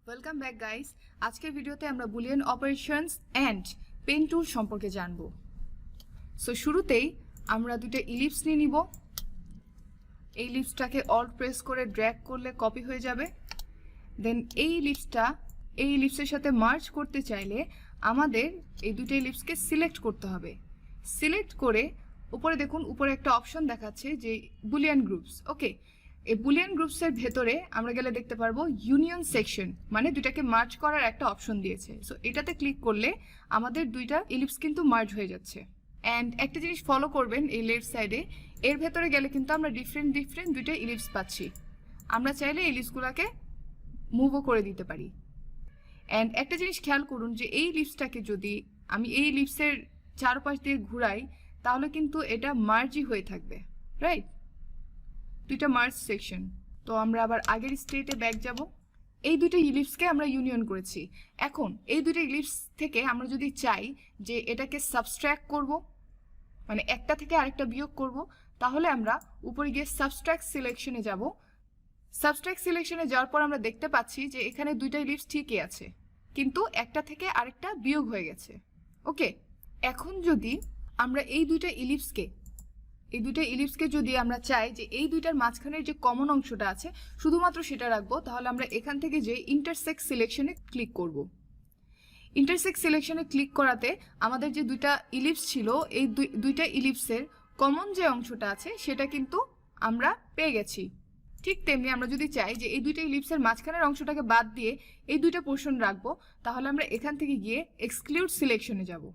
Welcome back guys. আজকের ভিডিওতে আমরা boolean operations and pen tool সম্পর্কে জানব। সো শুরুতেই আমরা দুটো ইলিপস নিয়ে নিব। এই ইলিপসটাকে অল্ট প্রেস করে ড্র্যাগ করলে কপি হয়ে যাবে। দেন এই ইলিপসের সাথে মার্জ করতে চাইলে আমাদের এই দুটো ইলিপসকে সিলেক্ট করতে হবে। সিলেক্ট করে উপরে দেখুন, উপরে একটা অপশন দেখাচ্ছে যে বুলিয়ান গ্রুপস। ওকে, এই বুলিয়ান গ্রুপসের ভেতরে আমরা গেলে দেখতে পারবো ইউনিয়ন সেকশন, মানে দুইটাকে মার্জ করার একটা অপশন দিয়েছে। সো এটাতে ক্লিক করলে আমাদের দুইটা ইলিপস কিন্তু মার্জ হয়ে যাচ্ছে। অ্যান্ড একটা জিনিস ফলো করবেন, এই লেফট সাইডে এর ভেতরে গেলে কিন্তু আমরা ডিফারেন্ট দুইটা ইলিপস পাচ্ছি। আমরা চাইলে ইলিপসগুলোকে মুভও করে দিতে পারি। অ্যান্ড একটা জিনিস খেয়াল করুন যে এই ইলিপসটাকে যদি আমি এই ইলিপসের চারপাশ দিয়ে ঘুরাই তাহলে কিন্তু এটা মার্জই হয়ে থাকবে, রাইট? দুইটা মার্জ সেকশন। তো আমরা আবার আগের স্টেটে ব্যাক যাব। এই দুইটা ইলিপসকে আমরা ইউনিয়ন করেছি। এখন এই দুইটা ইলিপস থেকে আমরা যদি চাই যে এটাকে সাবস্ট্র্যাক্ট করব, মানে একটা থেকে আরেকটা বিয়োগ করব, তাহলে আমরা উপরে গিয়ে সাবস্ট্র্যাক্ট সিলেকশনে যাব। সাবস্ট্র্যাক্ট সিলেকশনে যাওয়ার পর আমরা দেখতে পাচ্ছি যে এখানে দুইটা ইলিপস ঠিকই আছে, কিন্তু একটা থেকে আরেকটা বিয়োগ হয়ে গেছে। ওকে, এখন যদি আমরা এই দুইটা ইলিপসকে যদি আমরা চাই যে এই দুইটার মাঝখানের যে কমন অংশটা আছে শুধুমাত্র সেটা রাখবো, তাহলে আমরা এখান থেকে যে ইন্টারসেক্ট সিলেকশনে ক্লিক করব। ইন্টারসেক্ট সিলেকশনে ক্লিক করাতে আমাদের যে দুইটা ইলিপস ছিল, এই দুইটা ইলিপসের কমন যে অংশটা আছে সেটা কিন্তু আমরা পেয়ে গেছি। ঠিক তেমনি আমরা যদি চাই যে এই দুইটা ইলিপসের মাঝখানের অংশটাকে বাদ দিয়ে এই দুইটা পোর্শন রাখবো, তাহলে আমরা এখান থেকে গিয়ে এক্সক্লুড সিলেকশনে যাব।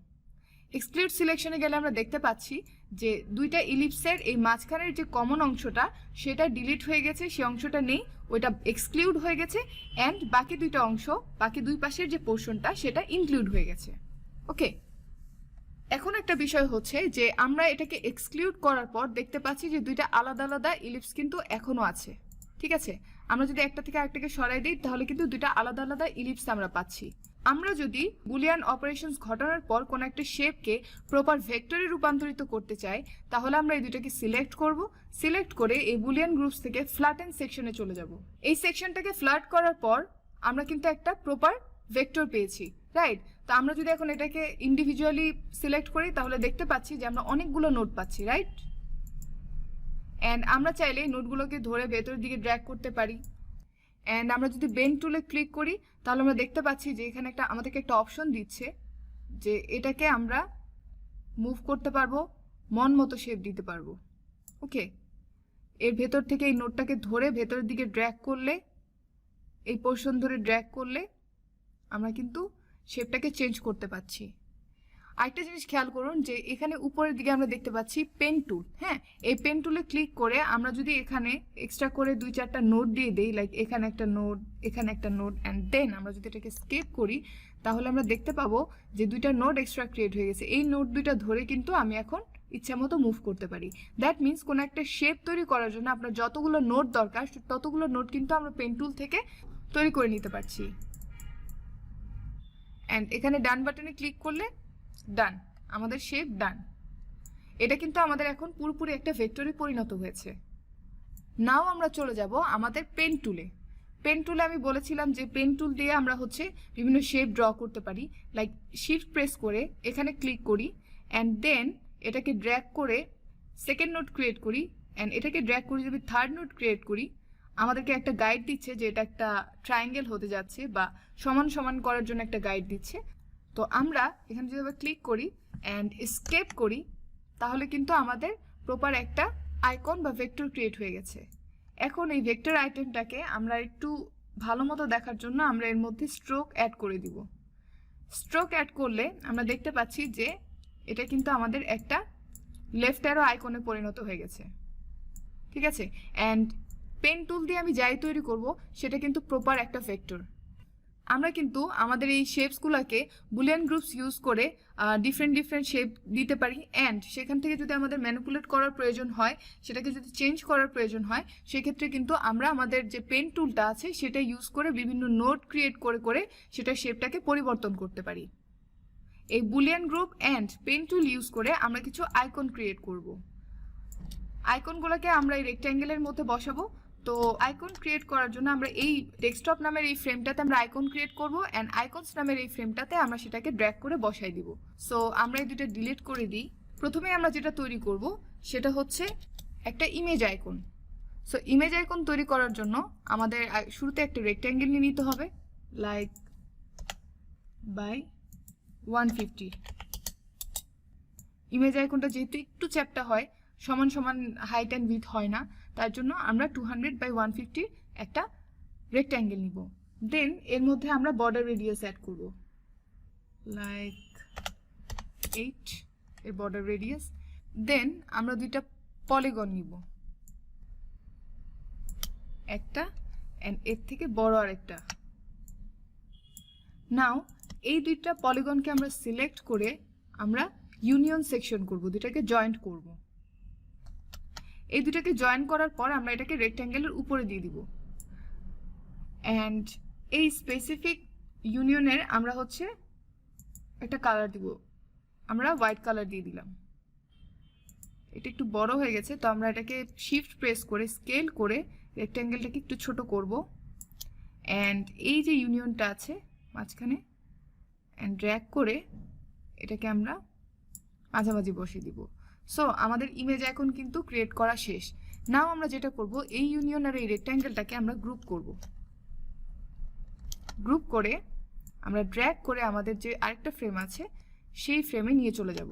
এক্সক্লুড সিলেকশনে গেলে আমরা দেখতে পাচ্ছি যে দুইটা ইলিপসের এই মাঝখানের যে কমন অংশটা সেটা ডিলিট হয়ে গেছে, সেই অংশটা নেই, ওইটা এক্সক্লুড হয়ে গেছে। অ্যান্ড বাকি দুইটা অংশ, বাকি দুই পাশের যে পোর্শনটা সেটা ইনক্লুড হয়ে গেছে। ওকে, এখন একটা বিষয় হচ্ছে যে আমরা এটাকে এক্সক্লুড করার পর দেখতে পাচ্ছি যে দুইটা আলাদা আলাদা ইলিপস কিন্তু এখনো আছে। ঠিক আছে, আমরা যদি একটা থেকে আরেকটাকে সরাই দিই তাহলে কিন্তু দুইটা আলাদা আলাদা ইলিপস আমরা পাচ্ছি। আমরা যদি বুলিয়ান অপারেশনস ঘটানোর পর কোনো একটা শেপকে প্রপার ভেক্টরে রূপান্তরিত করতে চাই, তাহলে আমরা এই দুটোকে সিলেক্ট করব। সিলেক্ট করে এই বুলিয়ান গ্রুপস থেকে ফ্ল্যাটেন সেকশনে চলে যাব। এই সেকশনটাকে ফ্ল্যাট করার পর আমরা কিন্তু একটা প্রপার ভেক্টর পেয়েছি, রাইট? তো আমরা যদি এখন এটাকে ইন্ডিভিজুয়ালি সিলেক্ট করি তাহলে দেখতে পাচ্ছি যে আমরা অনেকগুলো নোট পাচ্ছি, রাইট? অ্যান্ড আমরা চাইলে নোটগুলোকে ধরে ভেতরের দিকে ড্র্যাগ করতে পারি। অ্যান্ড আমরা যদি বেন্ড টুলে ক্লিক করি তাহলে আমরা দেখতে পাচ্ছি যে এখানে আমাদেরকে একটা অপশন দিচ্ছে যে এটাকে আমরা মুভ করতে পারবো, মন মতো শেপ দিতে পারবো। ওকে, এর ভেতর থেকে এই নোটটাকে ধরে ভেতরের দিকে ড্র্যাগ করলে, এই পোর্শন ধরে ড্র্যাগ করলে আমরা কিন্তু শেপটাকে চেঞ্জ করতে পারছি। আরেকটা জিনিস খেয়াল করুন যে এখানে উপরের দিকে আমরা দেখতে পাচ্ছি পেন টুল। হ্যাঁ, এই পেন টুলে ক্লিক করে আমরা যদি এখানে এক্সট্রা করে 2-4টা নোট দিয়ে দিই, লাইক এখানে একটা নোট, এখানে একটা নোট, অ্যান্ড দেন আমরা যদি এটাকে স্কেপ করি তাহলে আমরা দেখতে পাবো যে দুইটা নোট এক্সট্রা ক্রিয়েট হয়ে গেছে। এই নোট দুইটা ধরে কিন্তু আমি এখন ইচ্ছা মতো মুভ করতে পারি। দ্যাট মিনস কোনো একটা শেপ তৈরি করার জন্য আপনার যতগুলো নোট দরকার ততগুলো নোট কিন্তু আমরা পেন টুল থেকে তৈরি করে নিতে পারছি। অ্যান্ড এখানে ডান বাটনে ক্লিক করলে ডান, আমাদের শেপ ডান। এটা কিন্তু আমাদের এখন পুরোপুরি একটা ভেক্টরে পরিণত হয়েছে। নাও আমরা চলে যাব আমাদের পেন টুলে। পেন টুলে আমি বলেছিলাম যে পেন টুল দিয়ে আমরা বিভিন্ন শেপ ড্র করতে পারি। লাইক শিফট প্রেস করে এখানে ক্লিক করি, অ্যান্ড দেন এটাকে ড্র্যাগ করে সেকেন্ড নোট ক্রিয়েট করি, অ্যান্ড এটাকে ড্র্যাগ করে যদি থার্ড নোট ক্রিয়েট করি, আমাদেরকে একটা গাইড দিচ্ছে যে এটা একটা ট্রায়াঙ্গেল হতে যাচ্ছে বা সমান সমান করার জন্য একটা গাইড দিচ্ছে। তো আমরা এখানে যদি ক্লিক করি অ্যান্ড এসকেপ করি তাহলে কিন্তু আমাদের প্রপার একটা আইকন বা ভেক্টর ক্রিয়েট হয়ে গেছে। এখন এই ভেক্টর আইটেমটাকে আমরা একটু ভালো মতো দেখার জন্য আমরা এর মধ্যে স্ট্রোক অ্যাড করে দিব। স্ট্রোক অ্যাড করলে আমরা দেখতে পাচ্ছি যে এটা কিন্তু আমাদের একটা লেফট অ্যারো আইকনে পরিণত হয়ে গেছে। ঠিক আছে, অ্যান্ড পেন টুল দিয়ে আমি যাই তৈরি করব সেটা কিন্তু প্রপার একটা ভেক্টর। আমরা কিন্তু আমাদের এই শেপসগুলোকে বুলিয়ান গ্রুপস ইউজ করে ডিফারেন্ট শেপ দিতে পারি। অ্যান্ড সেখান থেকে যদি আমাদের ম্যানিপুলেট করার প্রয়োজন হয়, সেটাকে যদি চেঞ্জ করার প্রয়োজন হয়, সেক্ষেত্রে কিন্তু আমরা আমাদের যে পেন টুলটা আছে সেটা ইউজ করে বিভিন্ন নোট ক্রিয়েট করে সেটা শেপটাকে পরিবর্তন করতে পারি। এই boolean group and pen tool use করে আমরা কিছু আইকন ক্রিয়েট করব। আইকনগুলোকে আমরা এই রেক্ট্যাঙ্গেলের মধ্যে বসাবো। তো আইকন ক্রিয়েট করার জন্য আমরা এই ডেস্কটপ নামের এই ফ্রেমটাতে আমরা আইকন ক্রিয়েট করব অ্যান্ড আইকনস নামের এই ফ্রেমটাতে আমরা সেটাকে ড্র্যাগ করে বসাই দিব। সো আমরা এই দুটো ডিলিট করে দিই। প্রথমে আমরা যেটা তৈরি করব সেটা হচ্ছে একটা image icon. So image icon তৈরি করার জন্য আমাদের শুরুতে একটা রেক্ট্যাঙ্গেল নিয়ে নিতে হবে, লাইক বাই 150। ইমেজ আইকনটা যেহেতু একটু চ্যাপ্টা হয়, সমান সমান হাইট অ্যান্ড উইডথ হয় না, তার জন্য আমরা 200 বাই 150 একটা রেক্ট্যাঙ্গেল নিব। দেন এর মধ্যে আমরা বর্ডার রেডিয়াস অ্যাড করব, লাইক 8 এর বর্ডার রেডিয়াস। দেন আমরা দুইটা পলিগন নিব, একটা অ্যান্ড এর থেকে বড় আরেকটা। নাও এই দুইটা পলিগনকে আমরা সিলেক্ট করে আমরা ইউনিয়ন সেকশন করব, দুটাকে জয়েন্ট করব। এই দুটাকে জয়েন করার পর আমরা এটাকে রেক্ট্যাঙ্গেলের উপরে দিয়ে দিব অ্যান্ড এই স্পেসিফিক ইউনিয়নের আমরা হচ্ছে একটা কালার দিব, আমরা হোয়াইট কালার দিয়ে দিলাম। এটা একটু বড় হয়ে গেছে, তো আমরা এটাকে শিফট প্রেস করে স্কেল করে রেক্ট্যাঙ্গেলটাকে একটু ছোট করব অ্যান্ড এই যে ইউনিয়নটা আছে মাঝখানে অ্যান্ড ড্র্যাগ করে এটাকে আমরা মাঝামাঝি বসিয়ে দিব। সো আমাদের ইমেজ এখন কিন্তু ক্রিয়েট করা শেষ। নাও আমরা যেটা করব, এই ইউনিয়ন আর এই রেক্ট্যাঙ্গেলটাকে আমরা গ্রুপ করব। গ্রুপ করে আমরা ড্র্যাগ করে আমাদের যে আরেকটা ফ্রেম আছে সেই ফ্রেমে নিয়ে চলে যাব।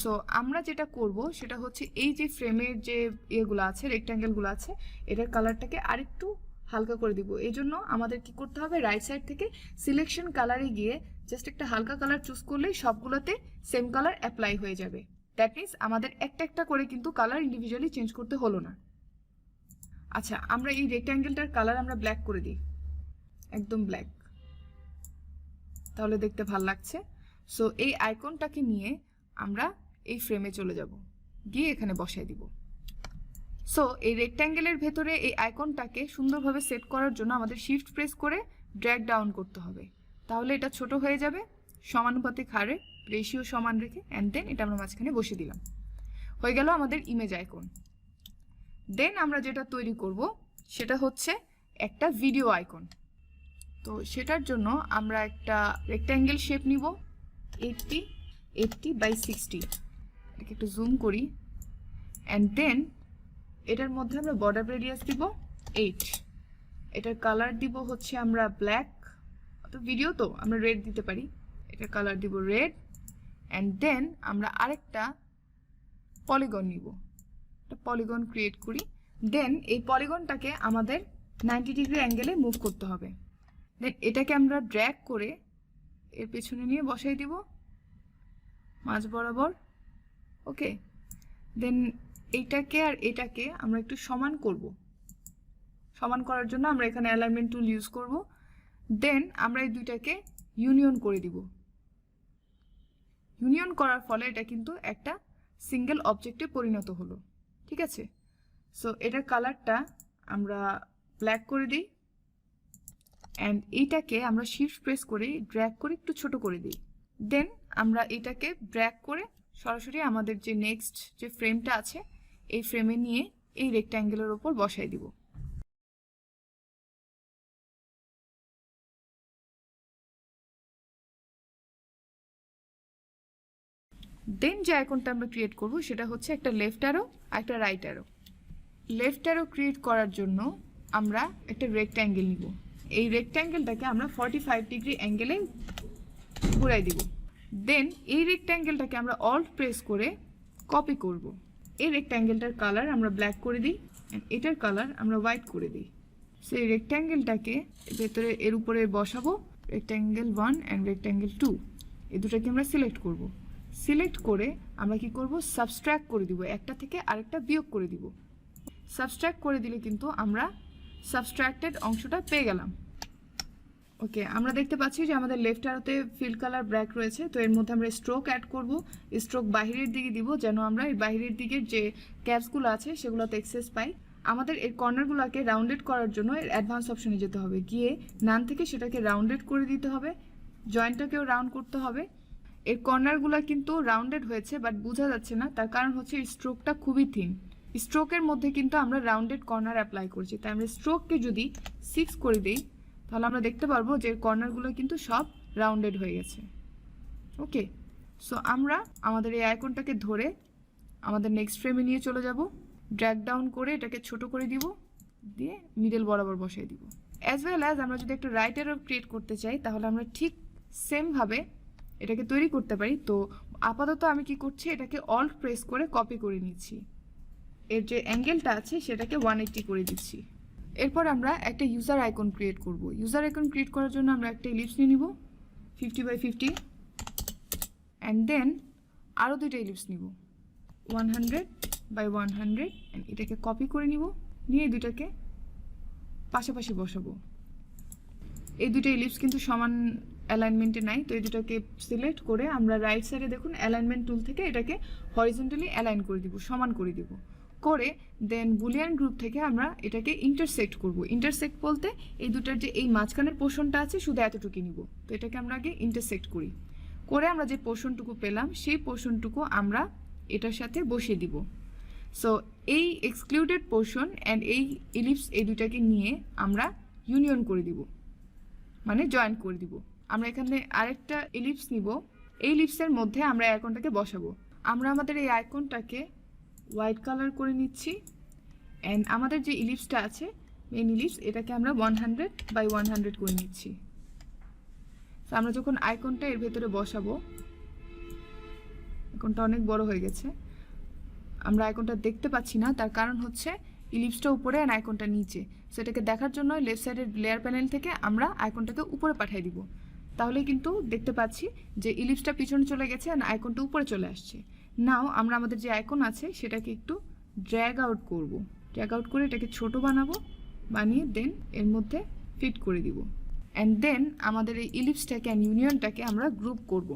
সো আমরা যেটা করব সেটা হচ্ছে এই যে ফ্রেমের যে ইয়েগুলো আছে, রেক্ট্যাঙ্গেলগুলো আছে, এটার কালারটাকে আরেকটু হালকা করে দিব। এই জন্য আমাদের কি করতে হবে, রাইট সাইড থেকে সিলেকশন কালারে গিয়ে জাস্ট একটা হালকা কালার চুজ করলেই সবগুলোতে সেম কালার অ্যাপ্লাই হয়ে যাবে। দ্যাট মিনস আমাদের একটা একটা করে কিন্তু কালার ইন্ডিভিজুয়ালি চেঞ্জ করতে হলো না। আচ্ছা, আমরা এই রেক্ট্যাঙ্গেলটার কালার আমরা ব্ল্যাক করে দিই, একদম ব্ল্যাক, তাহলে দেখতে ভাল লাগছে। সো এই আইকনটাকে নিয়ে আমরা এই ফ্রেমে চলে যাব, গিয়ে এখানে বসাই দিব। সো এই রেক্ট্যাঙ্গেলের ভেতরে এই আইকনটাকে সুন্দরভাবে সেট করার জন্য আমাদের শিফট প্রেস করে ড্র্যাগ ডাউন করতে হবে, তাহলে এটা ছোট হয়ে যাবে সমানুপাতিক হারে, রেশিও সমান রেখে। অ্যান্ড দেন এটা আমরা মাঝখানে বসিয়ে দিলাম, হয়ে গেল আমাদের ইমেজ আইকন। দেন আমরা যেটা তৈরি করব সেটা হচ্ছে একটা ভিডিও আইকন। তো সেটার জন্য আমরা একটা রেক্ট্যাঙ্গেল শেপ নিব, 80 বাই 60, এটাকে একটু জুম করি অ্যান্ড দেন এটার মধ্যে আমরা বর্ডার রেডিয়াস দিব 8, এটার কালার দিব হচ্ছে আমরা ব্ল্যাক, তো ভিডিও তো আমরা রেড দিতে পারি, এটার কালার দিব রেড অ্যান্ড দেন আমরা আরেকটা পলিগন নিব, একটা পলিগন ক্রিয়েট করি। দেন এই পলিগনটাকে আমাদের 90 ডিগ্রি অ্যাঙ্গেলে মুভ করতে হবে। দেন এটাকে আমরা ড্র্যাগ করে এর পেছনে নিয়ে বসাই দিব মাঝ বরাবর, ওকে। দেন এইটাকে আর এটাকে আমরা একটু সমান করব। সমান করার জন্য আমরা এখানে অ্যালাইনমেন্ট টুল ইউজ করব। দেন আমরা এই দুইটাকে ইউনিয়ন করে দিব। ইউনিয়ন করার ফলে এটা কিন্তু একটা সিঙ্গেল অবজেক্টে পরিণত হলো, ঠিক আছে। সো এটার কালারটা আমরা ব্ল্যাক করে দিই অ্যান্ড এইটাকে আমরা শিফট প্রেস করে ড্র্যাগ করে একটু ছোট করে দিই। দেন আমরা এটাকে ড্র্যাগ করে সরাসরি আমাদের যে নেক্সট যে ফ্রেমটা আছে এই ফ্রেমে নিয়ে এই রেক্ট্যাঙ্গেলের ওপর বসাই দিব। দেন যে আইকনটা আমরা ক্রিয়েট করব সেটা হচ্ছে একটা লেফট অ্যারো আর একটা right arrow. Left arrow create করার জন্য আমরা একটা রেক্ট্যাঙ্গেল নিব, এই রেক্ট্যাঙ্গেলটাকে আমরা 45 ডিগ্রি অ্যাঙ্গেলে ঘুরাই দিব। দেন এই রেক্ট্যাঙ্গেলটাকে আমরা অল্ট প্রেস করে কপি করব। এই রেক্ট্যাঙ্গেলটার কালার আমরা ব্ল্যাক করে দিই, এটার কালার আমরা হোয়াইট করে দিই। সেই রেক্ট্যাঙ্গেলটাকে ভেতরে এর উপরে বসাবো, রেক্ট্যাঙ্গেল 1 অ্যান্ড রেক্ট্যাঙ্গেল 2, এই দুটাকে আমরা সিলেক্ট করব। সিলেক্ট করে আমরা কি করব, সাবস্ট্র্যাক্ট করে দিব, একটা থেকে আরেকটা বিয়োগ করে দিব। সাবস্ট্র্যাক্ট করে দিলে কিন্তু আমরা সাবস্ট্র্যাক্টেড অংশটা পেয়ে গেলাম, ওকে। আমরা দেখতে পাচ্ছি যে আমাদের লেফট অ্যারোতে ফিল কালার ব্ল্যাক রয়েছে, তো এর মধ্যে আমরা স্ট্রোক অ্যাড করব। স্ট্রোক বাহিরের দিকে দিব যেন আমরা এই বাহিরের দিকের যে ক্যাপসগুলো আছে সেগুলোতে এক্সেস পাই। আমাদের এর কর্নারগুলোকে রাউন্ডেড করার জন্য এর অ্যাডভান্স অপশনে যেতে হবে, গিয়ে নান থেকে সেটাকে রাউন্ডেড করে দিতে হবে, জয়েন্টটাকেও রাউন্ড করতে হবে। এর কর্নারগুলো কিন্তু রাউন্ডেড হয়েছে বাট বোঝা যাচ্ছে না, তার কারণ হচ্ছে এই স্ট্রোকটা খুবই থিন। স্ট্রোকের মধ্যে কিন্তু আমরা রাউন্ডেড কর্নার অ্যাপ্লাই করছি, তাই আমরা স্ট্রোককে যদি 6 করে দিই তাহলে আমরা দেখতে পারবো যে কর্নারগুলো কিন্তু সব রাউন্ডেড হয়ে গেছে। ওকে, সো আমরা আমাদের এই আইকনটাকে ধরে আমাদের নেক্সট ফ্রেমে নিয়ে চলে যাব, ড্র্যাগ ডাউন করে এটাকে ছোট করে দিব, দিয়ে মিডল বরাবর বসাই দিব। অ্যাজ ওয়েল অ্যাজ আমরা যদি একটা রাইট এরর ক্রিয়েট করতে চাই তাহলে আমরা ঠিক সেমভাবে এটাকে তৈরি করতে পারি। তো আপাতত আমি কি করছি, এটাকে অল্ট প্রেস করে কপি করে নিচ্ছি, এর যে অ্যাঙ্গেলটা আছে সেটাকে 180 করে দিচ্ছি। এরপর আমরা একটা ইউজার আইকন ক্রিয়েট করব। ইউজার আইকন ক্রিয়েট করার জন্য আমরা একটা ইলিপস নিয়ে নিব 50 বাই 50, অ্যান্ড দেন আরও দুইটা ইলিপস নিব 100 বাই 100, অ্যান্ড এটাকে কপি করে নিব, নিয়ে এই দুটাকে পাশাপাশি বসাবো। এই দুটো ইলিপস কিন্তু সমান অ্যালাইনমেন্টে নাই, তো এই দুটাকে সিলেক্ট করে আমরা রাইট সাইডে দেখুন অ্যালাইনমেন্ট টুল থেকে এটাকে হরিজন্টালি অ্যালাইন করে দিব, সমান করে দিব, করে দেন বুলিয়ান গ্রুপ থেকে আমরা এটাকে ইন্টারসেক্ট করব। ইন্টারসেক্ট বলতে এই দুটার যে এই মাঝখানের পোর্শনটা আছে শুধু এতটুকু নিব, তো এটাকে আমরা আগে ইন্টারসেক্ট করি, করে আমরা যে পোর্শনটুকু পেলাম সেই পোর্শনটুকু আমরা এটার সাথে বসিয়ে দিব। সো এই এক্সক্লুডেড পোর্শন অ্যান্ড এই ইলিপস এই দুটাকে নিয়ে আমরা ইউনিয়ন করে দিব, মানে জয়েন করে দিব। আমরা এখানে আরেকটা ইলিপস নিব, এই ইলিপসের মধ্যে আমরা এই আইকনটাকে বসাবো। আমরা আমাদের এই আইকনটাকে হোয়াইট কালার করে নিচ্ছি, অ্যান্ড আমাদের যে ইলিপসটা আছে মেইন ইলিপস এটাকে আমরা 100 বাই 100 করে নিচ্ছি। তো আমরা যখন আইকনটা এর ভেতরে বসাবো, আইকনটা অনেক বড় হয়ে গেছে, আমরা আইকনটা দেখতে পাচ্ছি না, তার কারণ হচ্ছে ইলিপসটা উপরে আর আইকনটা নিচে। সো এটাকে দেখার জন্য লেফট সাইডের লেয়ার প্যানেল থেকে আমরা আইকনটাকে উপরে পাঠিয়ে দিব, তাহলে কিন্তু দেখতে পাচ্ছি যে ইলিপসটা পিছনে চলে গেছে আর আইকনটা উপরে চলে আসছে। নাও আমরা আমাদের যে আইকন আছে সেটাকে একটু ড্র্যাগ আউট করব, ড্র্যাগ আউট করে এটাকে ছোট বানাবো, বানিয়ে দেন এর মধ্যে ফিট করে দিব, অ্যান্ড দেন আমাদের এই ইলিপসটাকে অ্যান্ড ইউনিয়নটাকে আমরা গ্রুপ করব।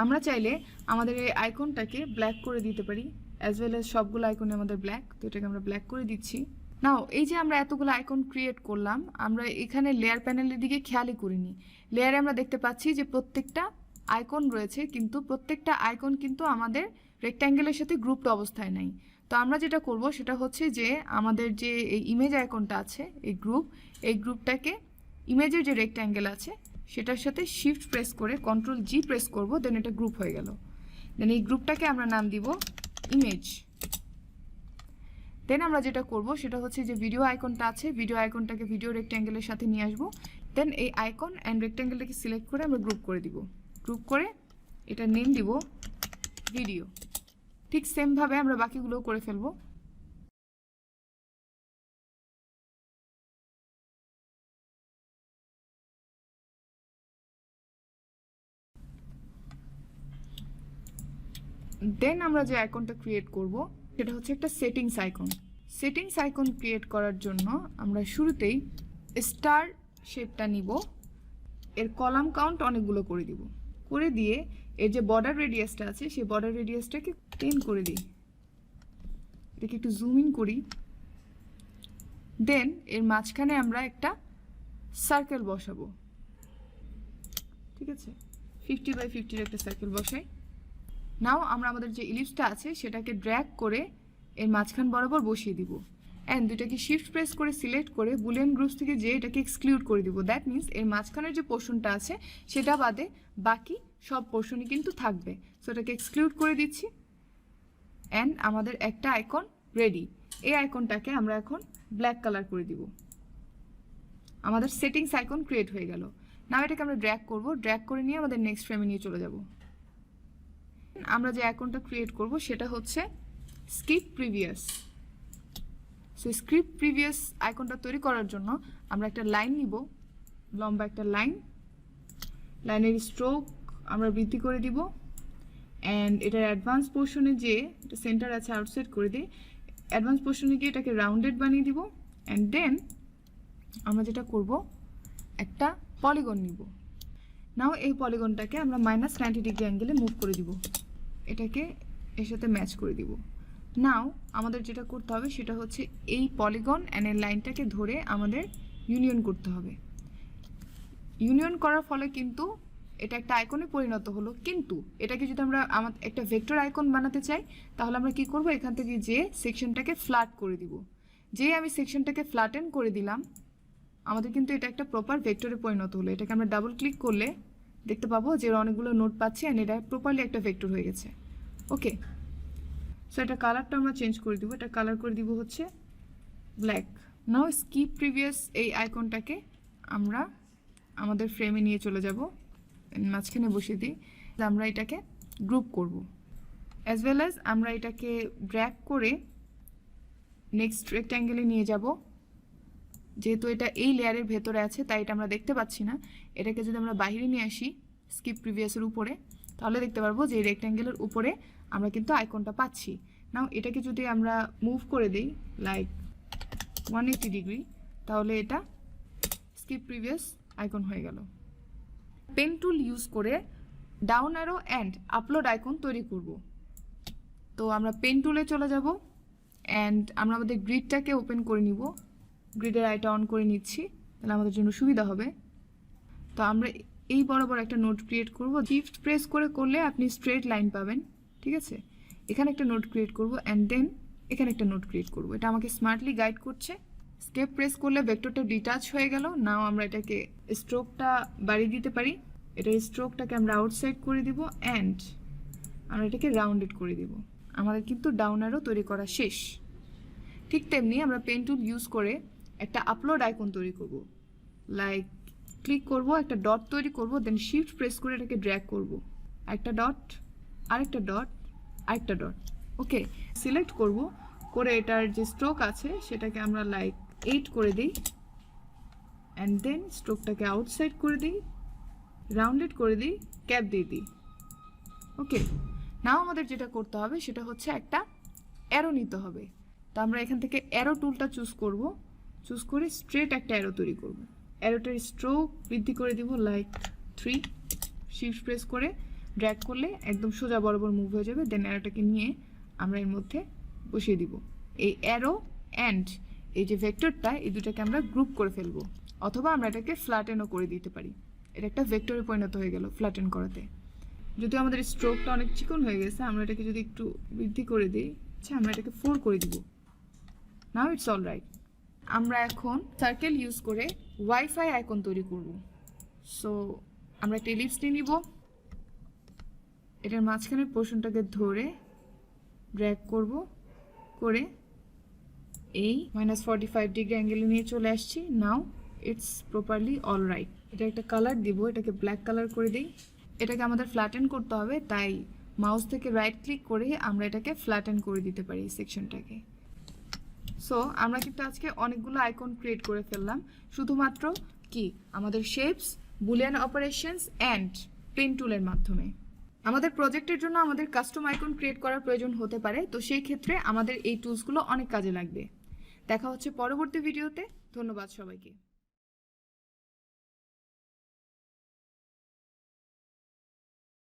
আমরা চাইলে আমাদের এই আইকনটাকে ব্ল্যাক করে দিতে পারি, অ্যাজ ওয়েল অ্যাজ সবগুলো আইকনে আমাদের ব্ল্যাক, তো এটাকে আমরা ব্ল্যাক করে দিচ্ছি। নাও এই যে আমরা এতগুলো আইকন ক্রিয়েট করলাম, আমরা এখানে লেয়ার প্যানেলের দিকে খেয়ালই করিনি। লেয়ারে আমরা দেখতে পাচ্ছি যে প্রত্যেকটা আইকন রয়েছে, কিন্তু প্রত্যেকটা আইকন কিন্তু আমাদের রেক্ট্যাঙ্গেলের সাথে গ্রুপড অবস্থায় নাই। তো আমরা যেটা করব সেটা হচ্ছে যে আমাদের যে এই ইমেজ আইকনটা আছে এই গ্রুপটাকে ইমেজের যে রেক্ট্যাঙ্গেল আছে সেটার সাথে শিফট প্রেস করে কন্ট্রোল জি প্রেস করব, দেন এটা গ্রুপ হয়ে গেল। দেন এই গ্রুপটাকে আমরা নাম দিব ইমেজ। দেন আমরা যেটা করব সেটা হচ্ছে যে ভিডিও আইকনটা আছে, ভিডিও আইকনটাকে ভিডিও রেক্ট্যাঙ্গেলের সাথে নিয়ে আসবো, দেন এই আইকন অ্যান্ড রেক্ট্যাঙ্গেলটাকে সিলেক্ট করে আমরা গ্রুপ করে দিব। গ্রুপ করে এটা নেম দিব ভিডিও। ঠিক সেমভাবে আমরা বাকিগুলোও করে ফেলবো। দেন আমরা যে আইকনটা ক্রিয়েট করব সেটা হচ্ছে একটা settings icon. Settings icon create করার জন্য আমরা শুরুতেই স্টার শেপটা নিব, এর কলাম কাউন্ট অনেকগুলো করে দিব, করে দিয়ে এর যে বর্ডার রেডিয়াসটা আছে সেই বর্ডার রেডিয়াসটাকে 10 করে দিই, এটাকে একটু জুম ইন করি। দেন এর মাঝখানে আমরা একটা সার্কেল বসাবো, ঠিক আছে, 50 বাই 50 একটা সার্কেল বসাই। নাও আমরা আমাদের যে ইলিপসটা আছে সেটাকে ড্র্যাগ করে এর মাঝখান বরাবর বসিয়ে দিব, অ্যান্ড দুটাকে শিফট প্রেস করে সিলেক্ট করে বুলিয়ান গ্রুপস থেকে যে এটাকে এক্সক্লুড করে দিব। দ্যাট মিনস এর মাঝখানের যে পোর্শনটা আছে সেটা বাদে বাকি সব পোর্শনই কিন্তু থাকবে। সো এটাকে এক্সক্লুড করে দিচ্ছি, অ্যান্ড আমাদের একটা আইকন রেডি। এই আইকনটাকে আমরা এখন ব্ল্যাক কালার করে দিব। আমাদের সেটিংস আইকন ক্রিয়েট হয়ে গেল। নাও এটাকে আমরা ড্র্যাগ করব, ড্র্যাগ করে নিয়ে আমাদের নেক্সট ফ্রেমে নিয়ে চলে যাব। আমরা যে আইকনটা ক্রিয়েট করব সেটা হচ্ছে skip previous. So skip previous আইকনটা তৈরি করার জন্য আমরা একটা লাইন নিব, লম্বা একটা লাইন, লাইনের স্ট্রোক আমরা বৃদ্ধি করে দিব, অ্যান্ড এটার অ্যাডভান্স পোর্শনে যে এটা সেন্টার আছে আউটসাইড করে দিই, অ্যাডভান্স পোর্শনে গিয়ে এটাকে রাউন্ডেড বানিয়ে দিব, অ্যান্ড দেন আমরা যেটা করব একটা পলিগন নিব। নাও এই পলিগনটাকে আমরা -90 ডিগ্রি অ্যাঙ্গেলে মুভ করে দিব, এটাকে এর সাথে ম্যাচ করে দিব। নাও আমাদের যেটা করতে হবে সেটা হচ্ছে এই পলিগন অ্যান্ড এর লাইনটাকে ধরে আমাদের ইউনিয়ন করতে হবে। ইউনিয়ন করার ফলে কিন্তু এটা একটা আইকনে পরিণত হলো, কিন্তু এটাকে যদি আমরা একটা ভেক্টর আইকন বানাতে চাই তাহলে আমরা কি করব, এখান থেকে যে সেকশনটাকে ফ্ল্যাট করে দিব। যে আমি সেকশনটাকে ফ্ল্যাটেন করে দিলাম, আমাদের কিন্তু এটা একটা প্রপার ভেক্টরে পরিণত হলো। এটাকে আমরা ডাবল ক্লিক করলে দেখতে পাবো যে অনেকগুলো নোট পাচ্ছি, অ্যান্ড এটা প্রপারলি একটা ভেক্টর হয়ে গেছে। ওকে, সো এটা কালারটা আমরা চেঞ্জ করে দিব, এটা কালার করে দিব হচ্ছে ব্ল্যাক। নাও স্কিপ প্রিভিয়াস এই আইকনটাকে আমরা আমাদের ফ্রেমে নিয়ে চলে যাব, মাঝখানে বসিয়ে দিই। আমরা এটাকে গ্রুপ করব, অ্যাজ ওয়েল অ্যাজ আমরা এটাকে ড্র্যাগ করে নেক্সট রেক্ট্যাঙ্গেলে নিয়ে যাব। যেহেতু এটা এই লেয়ারের ভেতরে আছে তাই এটা আমরা দেখতে পাচ্ছি না। এটাকে যদি আমরা বাইরে নিয়ে আসি স্কিপ প্রিভিয়াসের উপরে, তাহলে দেখতে পারবো যে এই রেক্ট্যাঙ্গেলের উপরে আমরা কিন্তু আইকনটা পাচ্ছি। নাও এটাকে যদি আমরা মুভ করে দিই লাইক 180 ডিগ্রি, তাহলে এটা স্কিপ প্রিভিয়াস আইকন হয়ে গেল। পেন টুল ইউজ করে down arrow and upload icon তৈরি করব। তো আমরা পেন টুলে চলে যাব, অ্যান্ড আমরা আমাদের গ্রিডটাকে ওপেন করে নিব। গ্রিডের আইটা অন করে নিচ্ছি, তাহলে আমাদের জন্য সুবিধা হবে। তো আমরা এই বরাবর একটা নোট ক্রিয়েট করব। শিফট প্রেস করলে আপনি স্ট্রেট লাইন পাবেন, ঠিক আছে। এখানে একটা নোট ক্রিয়েট করব, অ্যান্ড দেন এখানে একটা নোট ক্রিয়েট করব। এটা আমাকে স্মার্টলি গাইড করছে। স্কেপ প্রেস করলে ভেক্টরটা ডিটাচ হয়ে গেল। নাও আমরা এটাকে স্ট্রোকটা বাড়িয়ে দিতে পারি। এটার স্ট্রোকটাকে আমরা আউটসাইড করে দিব, অ্যান্ড আমরা এটাকে রাউন্ডেড করে দিব। আমাদের কিন্তু ডাউন অ্যারো তৈরি করা শেষ। ঠিক তেমনি আমরা পেন টুল ইউজ করে একটা আপলোড আইকন তৈরি করব। লাইক ক্লিক করব, একটা ডট তৈরি করব, দেন শিফট প্রেস করে এটাকে ড্র্যাগ করব। একটা ডট, আরেকটা ডট, আরেকটা ডট। ওকে, সিলেক্ট করব, করে এটার যে স্ট্রোক আছে সেটাকে আমরা লাইক 8 করে দিই, অ্যান্ড দেন স্ট্রোকটাকে আউটসাইড করে দিই, রাউন্ডেড করে দিই, ক্যাপ দিয়ে দিই। ওকে, নাও আমাদের যেটা করতে হবে সেটা হচ্ছে একটা অ্যারো নিতে হবে। তো আমরা এখান থেকে অ্যারো টুলটা চুজ করব, চুজ করে স্ট্রেট একটা অ্যারো তৈরি করব। অ্যারোটার স্ট্রোক বৃদ্ধি করে দিব লাইক 3, শিফট প্রেস করে ড্র্যাগ করলে একদম সোজা বরাবর মুভ হয়ে যাবে। দেন অ্যারোটাকে নিয়ে আমরা এর মধ্যে বসিয়ে দিব। এই অ্যারো অ্যান্ড এই যে ভেক্টরটা, এই দুটাকে আমরা গ্রুপ করে ফেলবো, অথবা আমরা এটাকে ফ্ল্যাটেনও করে দিতে পারি। এটা একটা ভেক্টরে পরিণত হয়ে গেল ফ্ল্যাটেন করাতে। যদি আমাদের স্ট্রোকটা অনেক চিকন হয়ে গেছে, আমরা এটাকে যদি একটু বৃদ্ধি করে দিই, আচ্ছা আমরা এটাকে 4 করে দিব। Now it's all right. আমরা এখন সার্কেল ইউজ করে ওয়াইফাই আইকন তৈরি করব। সো আমরা একটা এলিপস নিয়ে নিব, এটার মাঝখানের পোর্শনটাকে ধরে ড্র্যাগ করব, করে এই -45 ডিগ্রি অ্যাঙ্গেলে নিয়ে চলে আসছি। Now it's properly all right. এটা একটা কালার দিব, এটাকে ব্ল্যাক কালার করে দিই। এটাকে আমাদের ফ্ল্যাটেন করতে হবে, তাই মাউস থেকে রাইট ক্লিক করে আমরা এটাকে ফ্ল্যাটেন করে দিতে পারি এই সেকশনটাকে। সো আমরা কিন্তু আজকে অনেকগুলো আইকন ক্রিয়েট করে ফেললাম, শুধুমাত্র কি আমাদের shapes, boolean operations and pen টুলের মাধ্যমে। আমাদের প্রজেক্টের জন্য আমাদের কাস্টম আইকন ক্রিয়েট করার প্রয়োজন হতে পারে, তো সেই ক্ষেত্রে আমাদের এই টুলসগুলো অনেক কাজে লাগবে। দেখা হচ্ছে পরবর্তী ভিডিওতে। ধন্যবাদ সবাইকে।